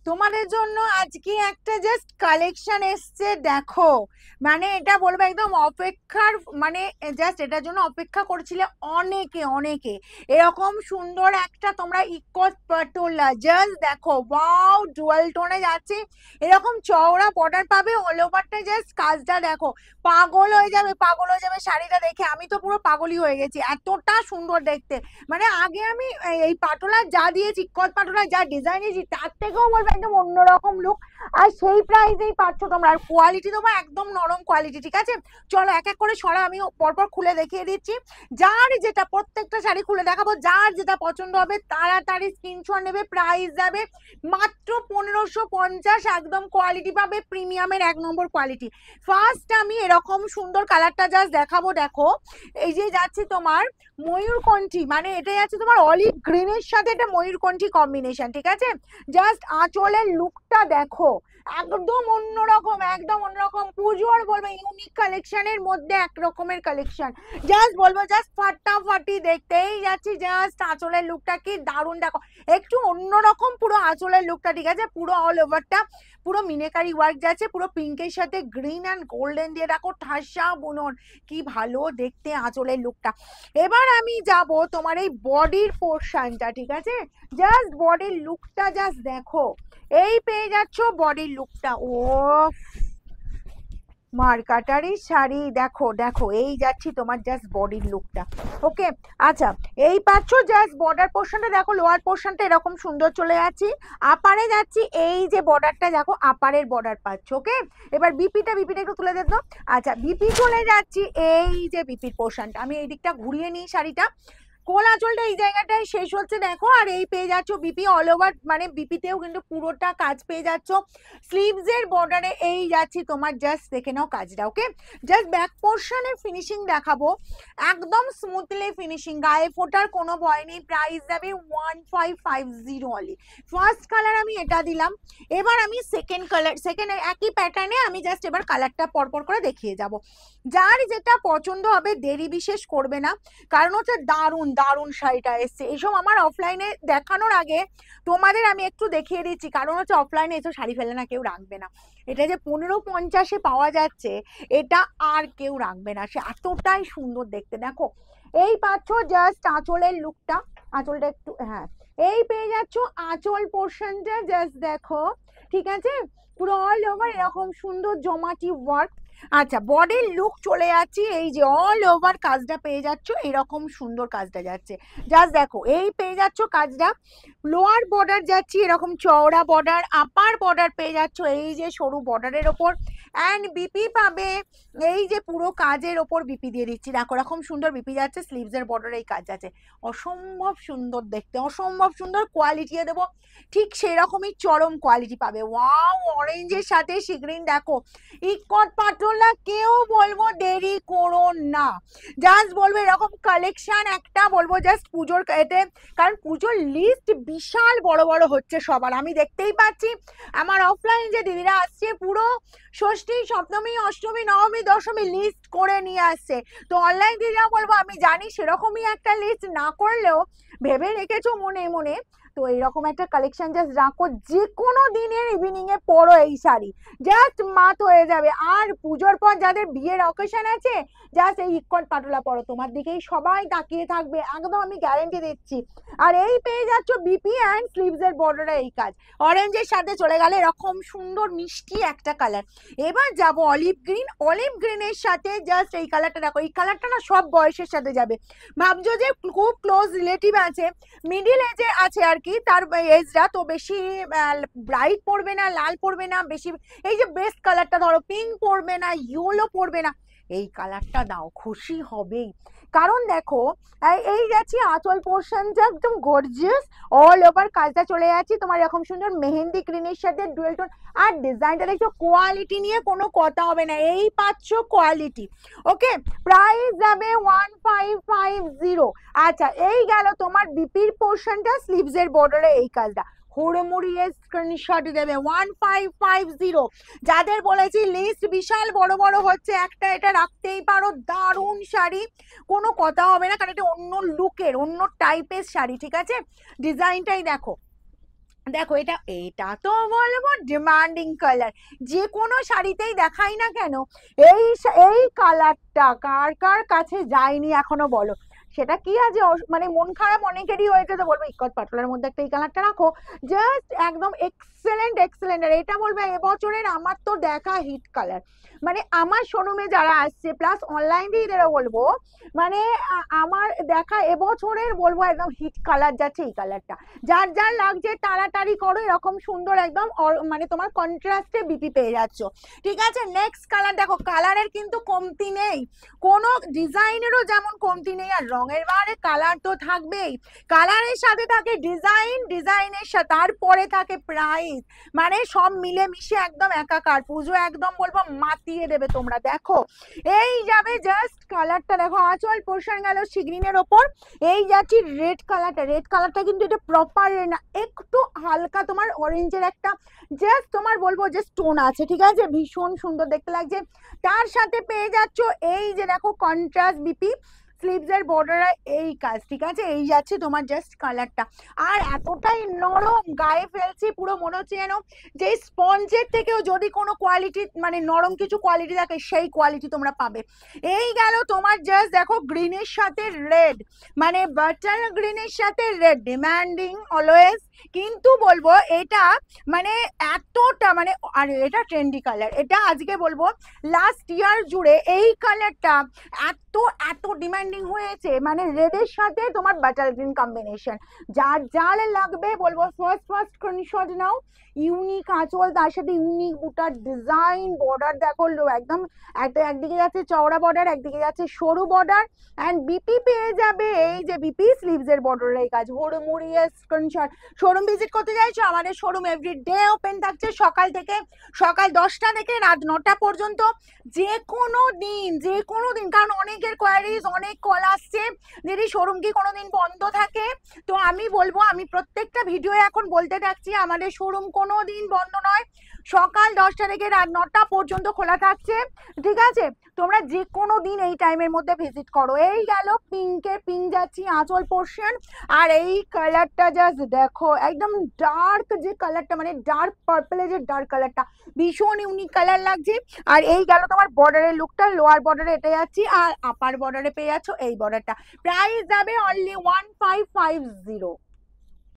তোমাদের জন্য আজকে একটা জাস্ট কালেকশন এসছে দেখো। মানে এটা বলবো একদম অপেক্ষার, মানে জাস্ট এটার জন্য অপেক্ষা করছিলে অনেকে অনেকে। এরকম সুন্দর একটা তোমরা ইকোত পাটোলা জাস্ট দেখো, ওয়াও ডুয়াল টোনে যাচ্ছে, এরকম চওড়া বর্ডার পাবে অল ওভারটা। জাস্ট কাজটা দেখো, পাগল হয়ে যাবে, পাগল হয়ে যাবে শাড়িটা দেখে। আমি তো পুরো পাগলই হয়ে গেছি, এতটা সুন্দর দেখতে। মানে আগে আমি এই পাটোলা যা দিয়েছি, ইকত পাটোলা যা ডিজাইন দিয়েছি, তার থেকেও বলবো একদম অন্যরকম লুক। আর সেই প্রাইসেই পাচ্ছ তোমরা, আর কোয়ালিটি তোমার একদম নরম কোয়ালিটি। ঠিক আছে, চলো এক এক করে সরা, আমি পরপর খুলে দেখিয়ে দিচ্ছি। যার যেটা, প্রত্যেকটা শাড়ি খুলে দেখাবো, যার যেটা পছন্দ হবে তাড়াতাড়ি স্ক্রিনশট নেবে। প্রাইস যাবে মাত্র 1550, একদম কোয়ালিটি পাবে প্রিমিয়ামের 1 নম্বর কোয়ালিটি। ফার্স্ট আমি এরকম সুন্দর কালারটা জাস্ট দেখাবো, দেখো। এই যে যাচ্ছে তোমার ময়ূরকণ্ঠী, মানে এটা যাচ্ছে তোমার অলিভ গ্রিনের সাথে এটা ময়ূরকণ্ঠী কম্বিনেশন। ঠিক আছে, জাস্ট আঁচলের লুকটা দেখো, একদম অন্যরকম, একদম অন্যরকম। পুজোর বলবো ইউনিক কালেকশনের মধ্যে এক রকমের কালেকশন, জাস্ট বলবো জাস্ট ফাটাফাটি দেখতেই যাচ্ছি। জাস্ট আঁচলের লুকটা কি দারুণ দেখো, একটু অন্যরকম পুরো আঁচলের লুকটা। ঠিক আছে, পুরো অল ওভারটা পুরো মিনেকারি ওয়ার্ক যাচ্ছে, পুরো পিঙ্কের সাথে গ্রিন অ্যান্ড গোল্ডেন দিয়ে দেখো ঠাসা বুনন, কি ভালো দেখতে আঁচলের লুকটা। এবার আমি যাব তোমার এই বডির পোর্শনটা। ঠিক আছে, জাস্ট বডির লুকটা জাস্ট দেখো, এই পেয়ে যাচ্ছ বডির লুকটা। ও মার্কাটারি শাড়ি দেখো দেখো, এই যাচ্ছি তোমার জাস্ট বডির লুকটা। ওকে, আচ্ছা, এই পাচ্ছ জাস্ট বর্ডার পোর্শনটা দেখো, লোয়ার পোর্শনটা এরকম সুন্দর চলে যাচ্ছি। আপারে যাচ্ছি, এই যে বর্ডারটা দেখো, আপারের বর্ডার পাচ্ছ। ওকে, এবার বিপিটা একটু তুলে দেখো। আচ্ছা, বিপি চলে যাচ্ছি, এই যে বিপির পোর্শনটা আমি এই দিকটা ঘুরিয়ে নিই শাড়িটা। কোল আঁচলটা এই জায়গাটায় শেষ হচ্ছে দেখো, আর এই পেয়ে যাচ্ছ বিপি অল ওভার, মানে বিপিতেও কিন্তু পুরোটা কাজ পেয়ে যাচ্ছ। স্লিভস এর বর্ডারে এই যাচ্ছি তোমার, জাস্ট দেখে নাও কাজটা। ওকে, জাস্ট ব্যাক পোর্শনের ফিনিশিং দেখাবো, একদম স্মুথলি ফিনিশিং, গায়ে ফোটার কোনো ভয় নেই। প্রাইস যাবে 1550 অনলি। ফার্স্ট কালার আমি এটা দিলাম, এবার আমি সেকেন্ড কালার, সেকেন্ড একই প্যাটার্নে আমি জাস্ট এবার কালারটা পরপর করে দেখিয়ে যাব। যার যেটা পছন্দ হবে দেরি বিশেষ করবে না, কারণ হচ্ছে দারুণ দারুণ শাড়িটা এসছে। এইসব আমার অফলাইনে দেখানোর আগে তোমাদের আমি একটু দেখিয়ে দিচ্ছি, কারণ হচ্ছে অফলাইনে এসব শাড়ি ফেলে না কেউ রাখবে না। এটা যে 1550-এ পাওয়া যাচ্ছে, এটা আর কেউ রাখবে না, সে এতটাই সুন্দর দেখতে। দেখো, এই পাচ্ছ জাস্ট আঁচলের লুকটা, আঁচলটা একটু, হ্যাঁ, এই পেয়ে যাচ্ছ আঁচল পোর্শনটা জাস্ট দেখো। ঠিক আছে, পুরো অল ওভার এরকম সুন্দর জমাটি ওয়ার্ক। আচ্ছা, বডির লুক চলে যাচ্ছি, এই যে অল ওভার কাজটা পেয়ে যাচ্ছ, এরকম সুন্দর কাজটা যাচ্ছে। জাস্ট দেখো, এই পেয়ে যাচ্ছ কাজটা। লোয়ার বর্ডার যাচ্ছি এরকম চওড়া বর্ডার, আপার বর্ডার পেয়ে যাচ্ছ এই যে সরু বর্ডারের ওপর, অ্যান্ড বিপি পাবে এই যে পুরো কাজের ওপর বিপি দিয়ে দিচ্ছি। দেখো এরকম সুন্দর বিপি যাচ্ছে, স্লিভস এর বর্ডারে এই কাজ আছে, অসম্ভব সুন্দর দেখতে, অসম্ভব সুন্দর কোয়ালিটি দেবো, ঠিক সেরকমই চরম কোয়ালিটি পাবে। ওয়াও, অরেঞ্জের সাথে সি গ্রিন দেখো, ইকট পাটোলা, কেউ বলবো দেরি করো না, জাস্ট বলবো এরকম কালেকশন একটা বলবো জাস্ট পুজোর এতে, কারণ পুজোর লিস্ট বিশাল বড় বড় হচ্ছে সবার, আমি দেখতেই পাচ্ছি। আমার অফলাইন যে দিদিরা আসছে পুরো ষষ্ঠী সপ্তমী অষ্টমী নবমী দশমী লিস্ট করে নিয়ে আসছে, তো অনলাইন দিদিরা বলবো আমি জানি সেরকমই একটা লিস্ট না করলেও ভেবে রেখেছো মনে মনে। তো এইরকম একটা কালেকশন জাস্ট রাখো, যে কোনো দিনের ইভিনিং এ পরো এই শাড়ি, জাস্ট মাত হয়ে যাবে। আর পুজোর পর যাদের বিয়ের অকেশন আছে, জাস্ট এই ইকট পাটোলা পরো, তোমার দিকেই সবাই তাকিয়ে থাকবে, একদম আমি গ্যারেন্টি দিচ্ছি। আর এই পেয়ে যাচ্ছ বিপি অ্যান্ড স্লিভস এর বর্ডারে এই কাজ, অরেঞ্জের সাথে চলে গেলে এরকম সুন্দর মিষ্টি একটা কালার। এবার যাব অলিভ গ্রিন, অলিভ গ্রিনের সাথে জাস্ট এই কালারটা দেখো, এই কালারটা না সব বয়সের সাথে যাবে। ভাবছো যে খুব ক্লোজ রিলেটিভ আছে, মিডিল এজে আছে আর কি, তার এজটা তো বেশি ব্রাইট পড়বে না, লাল পড়বে না বেশি, এই যে বেস্ট কালারটা ধরো, পিঙ্ক পড়বে না, ইয়েলো পড়বে না, এই কালারটা দাও, খুশি হবেই। কারণ দেখো, এই যাচ্ছি আঁচল পোর্শনটা একদম গর্জিয়াস, অল ওভার কাজটা চলে যাচ্ছি তোমার এরকম সুন্দর মেহেন্দি গ্রিনের সাথে ডুয়েল টোন। আর ডিজাইনটা দেখছো, কোয়ালিটি নিয়ে কোনো কথা হবে না, এই পাচ্ছ কোয়ালিটি। ওকে, প্রাইস যাবে 1550। আচ্ছা, এই গেল তোমার বিপির পোর্শনটা, স্লিভস এর বর্ডারে এই কাজটা, হুড়মুড়িয়ে স্ক্রিনশট দেবে 1550। যাদের বলেছি লিস্ট বিশাল বড় বড় হচ্ছে, একটা এটা রাখতেই পারো, দারুণ শাড়ি, কোনো কথা হবে না, কারণ এটা অন্য লুকের অন্য টাইপের শাড়ি। ঠিক আছে, ডিজাইনটাই দেখো, দেখো এটা এটা তো বলবো ডিমান্ডিং কালার, যে কোনো শাড়িতেই দেখাই না কেন এই এই কালারটা কার কার কাছে যায়নি এখনো বলো। সেটা কি আছে মানে মন খারাপ অনেকেরই হয়েছে, তো বলবো ইকত পাটলার মধ্যে একটা এই কালারটা রাখো, জাস্ট একদম এক্সেলেন্ট এক্সেলেন্ট। আর এটা বলবো এবছরের আমার তো দেখা হিট কালার, মানে আমার শোরুমে যারা আসছে প্লাস অনলাইন দিয়ে বলবো, মানে আমার দেখা এবছরের বলবো একদম হিট কালার যাচ্ছে এই কালারটা। যার যার লাগছে তাড়াতাড়ি করো, এরকম সুন্দর একদম মানে তোমার কন্ট্রাস্টে বিপি পেয়ে যাচ্ছ। ঠিক আছে, নেক্সট কালার দেখো, কালারের কিন্তু কমতি নেই, কোনো ডিজাইনেরও যেমন কমতি নেই, আর রঙের বারে কালার তো থাকবেই, কালারের সাথে থাকে ডিজাইন, ডিজাইনের সাথে তারপরে থাকে প্রাইস, মানে সব মিলে মিশে একদম একাকার। পুজো একদম বলবো মাতিয়ে দেবে তোমরা। দেখো এই যাবে জাস্ট কালারটা, দেখো আঁচল পোর্শন গেল সিগ্রিনের ওপর, এই যাচ্ছি রেড কালারটা, রেড কালারটা কিন্তু এটা প্রপার না, একটু হালকা তোমার অরেঞ্জের একটা জাস্ট তোমার বলবো যে স্টোন আছে, ঠিক আছে, ভীষণ সুন্দর দেখতে লাগছে। তার সাথে পেয়ে যাচ্ছ এই যে দেখো কন্ট্রাস্ট বিপি স্লিভস এর বর্ডার এই কাজ, ঠিক আছে, এই যাচ্ছে তোমার জাস্ট কালারটা। আর এতটাই নরম, গায়ে ফেলছি পুরো মনে হচ্ছে যেন যে স্পঞ্জের থেকেও যদি কোনো কোয়ালিটি মানে নরম কিছু কোয়ালিটি থাকে সেই কোয়ালিটি তোমরা পাবে। এই গেল তোমার জাস্ট দেখো গ্রিনের সাথে রেড, মানে বাটার গ্রিনের সাথে রেড, ডিমান্ডিং অলওয়েজ, কিন্তু বলবো এটা মানে এতটা মানে, আর এটা ট্রেন্ডি কালার, এটা আজকে বলবো লাস্ট ইয়ার জুড়ে এই কালারটা এত এত ডিমান্ডিং হয়েছে, মানে রেডের সাথে তোমার বাটার গ্রিন কম্বিনেশন, যার যার লাগবে বলবো ফার্স্ট ফার্স্ট স্ক্রিনশট নাও। ইউনিক আঁচল, তার সাথে ইউনিক বুটার ডিজাইন, বর্ডার দেখো একদম একটা, একদিকে যাচ্ছে চওড়া বর্ডার, একদিকে যাচ্ছে সরু বর্ডার, অ্যান্ড বিপি পেয়ে যাবে এই যে বিপি স্লিভস এর বর্ডারের এই কাজ, হুড়মুড়িয়ে স্ক্রিনশট। শোরুম ভিজিট করতে চাইছো, আমাদের শোরুম এভরিডে ওপেন থাকছে সকাল 10টা থেকে রাত 9টা পর্যন্ত, যে কোনো দিন, কারণ অনেকের কোয়ারিজ অনেক কল আসছে দিদি শোরুম কি কোনোদিন বন্ধ থাকে, তো আমি বলবো আমি প্রত্যেকটা ভিডিও এখন বলতে থাকছি আমাদের শোরুম কোনো দিন বন্ধ নয়, সকাল 10টা থেকে রাত 9টা পর্যন্ত খোলা থাকছে। ঠিক আছে, তোমরা যে কোনো দিন এই টাইমের মধ্যে ভিজিট করো। এই গেল পিঙ্ক যাচ্ছি আঁচল পোর্শন, আর এই কালারটা জাস্ট দেখো একদম ডার্ক যে কালারটা, মানে ডার্ক পার্পলের যে ডার্ক কালারটা ভীষণ ইউনিক কালার লাগছে। আর এই গেল তোমার বর্ডারের লুকটা, লোয়ার বর্ডারে এটা যাচ্ছি, আর আপার বর্ডারে পেয়ে যাচ্ছ এই বর্ডারটা। প্রাইস যাবে অনলি 1550।